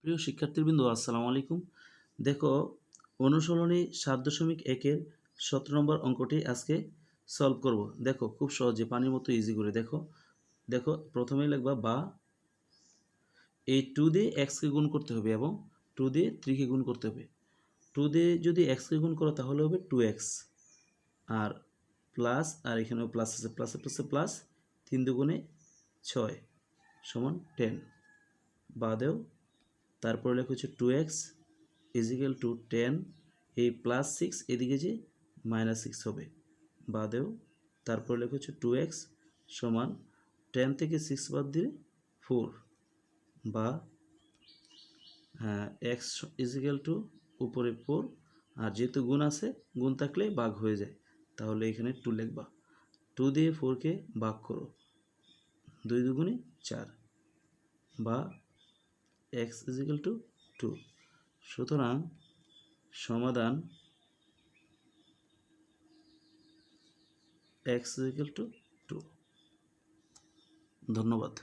প্রিয় শিক্ষার্থীবৃন্দ আসসালামু আলাইকুম। দেখো, অনুশীলনী 7.1-এর 17 নম্বর অঙ্কটি আজকে সলভ করব। দেখো খুব সহজে পানির মতো ইজি করে দেখো। দেখো প্রথমেই লিখবা বা এই 2 দিয়ে এক্সকে গুণ করতে হবে এবং 2 দিয়ে 3কে গুণ করতে হবে। 2 দিয়ে যদি এক্সকে গুণ করো তাহলে হবে 2x, আর প্লাস, আর এখানেও প্লাস আছে, প্লাসে প্লাসে প্লাস, 3 দুগুণে 6 সমান 10 বাদেও তারপরে লেখা হচ্ছে 2x ইজিক্যাল টু 10, এই প্লাস 6 এদিকে যে মাইনাস 6 হবে বাদেও তারপরে লেখা হচ্ছে 2x সমান 10 থেকে 6 বাদ দিলে 4 বা x ইজিক্যাল টু উপরে 4, আর যেহেতু গুণ আছে গুণ থাকলে ভাগ হয়ে যায় তাহলে এখানে 2 লিখবা। 2 দিয়ে 4কে ভাগ করো, 2 দুগুণে 4 বা x ইজিক্যাল টু 2। সুতরাং সমাধান x ইকুয়াল টু 2। ধন্যবাদ।